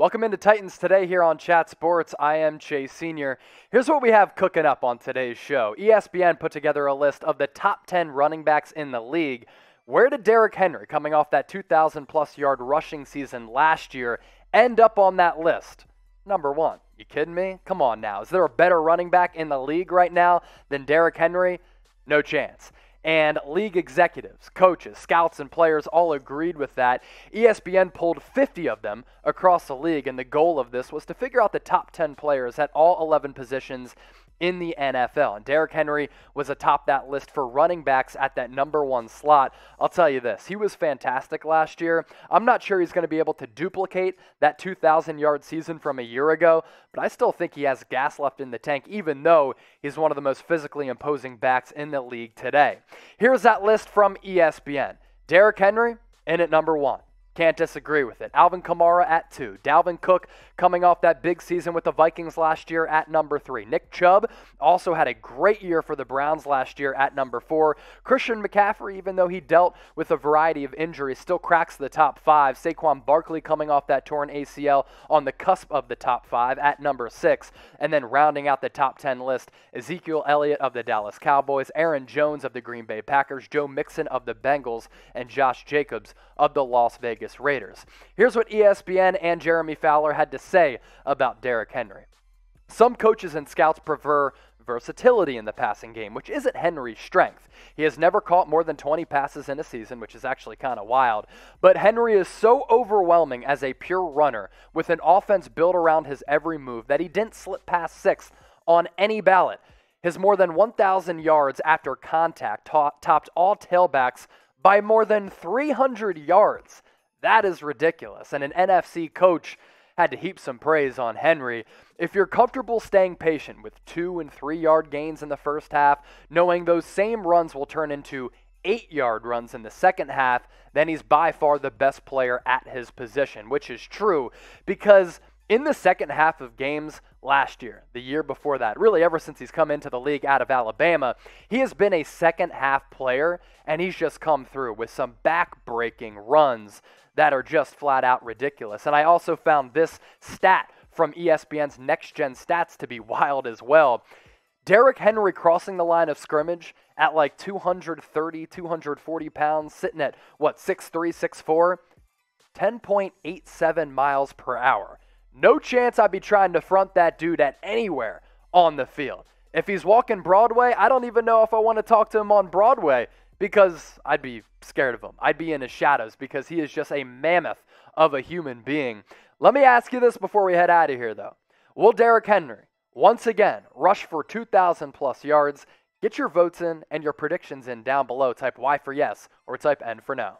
Welcome into Titans Today here on Chat Sports. I am Chase Sr. Here's what we have cooking up on today's show. ESPN put together a list of the top 10 running backs in the league. Where did Derrick Henry, coming off that 2,000-plus yard rushing season last year, end up on that list? Number one. You kidding me? Come on now. Is there a better running back in the league right now than Derrick Henry? No chance. And league executives, coaches, scouts, and players all agreed with that. ESPN pulled 50 of them across the league, and the goal of this was to figure out the top 10 players at all 11 positions in the NFL. And Derrick Henry was atop that list for running backs at that number one slot. I'll tell you this, he was fantastic last year. I'm not sure he's going to be able to duplicate that 2,000-yard season from a year ago, but I still think he has gas left in the tank, even though he's one of the most physically imposing backs in the league today. Here's that list from ESPN. Derrick Henry in at number one. Can't disagree with it. Alvin Kamara at 2. Dalvin Cook coming off that big season with the Vikings last year at number 3. Nick Chubb also had a great year for the Browns last year at number 4. Christian McCaffrey, even though he dealt with a variety of injuries, still cracks the top 5. Saquon Barkley coming off that torn ACL on the cusp of the top 5 at number 6. And then rounding out the top 10 list, Ezekiel Elliott of the Dallas Cowboys, Aaron Jones of the Green Bay Packers, Joe Mixon of the Bengals, and Josh Jacobs of the Las Vegas Raiders. Here's what ESPN and Jeremy Fowler had to say about Derrick Henry. Some coaches and scouts prefer versatility in the passing game, which isn't Henry's strength. He has never caught more than 20 passes in a season, which is actually kind of wild. But Henry is so overwhelming as a pure runner with an offense built around his every move that he didn't slip past 6th on any ballot. His more than 1,000 yards after contact topped all tailbacks by more than 300 yards. That is ridiculous, and an NFC coach had to heap some praise on Henry. If you're comfortable staying patient with 2- and 3-yard gains in the first half, knowing those same runs will turn into 8-yard runs in the second half, then he's by far the best player at his position, which is true because in the second half of games last year, the year before that, really ever since he's come into the league out of Alabama, he has been a second half player, and he's just come through with some back-breaking runs that are just flat out ridiculous. And I also found this stat from ESPN's Next Gen Stats to be wild as well. Derrick Henry crossing the line of scrimmage at like 230, 240 pounds, sitting at, 6'3", 6'4", 10.87 miles per hour. No chance I'd be trying to front that dude at anywhere on the field. If he's walking Broadway, I don't even know if I want to talk to him on Broadway because I'd be scared of him. I'd be in his shadows because he is just a mammoth of a human being. Let me ask you this before we head out of here, though. Will Derrick Henry once again rush for 2,000-plus yards? Get your votes in and your predictions in down below. Type Y for yes or type N for no.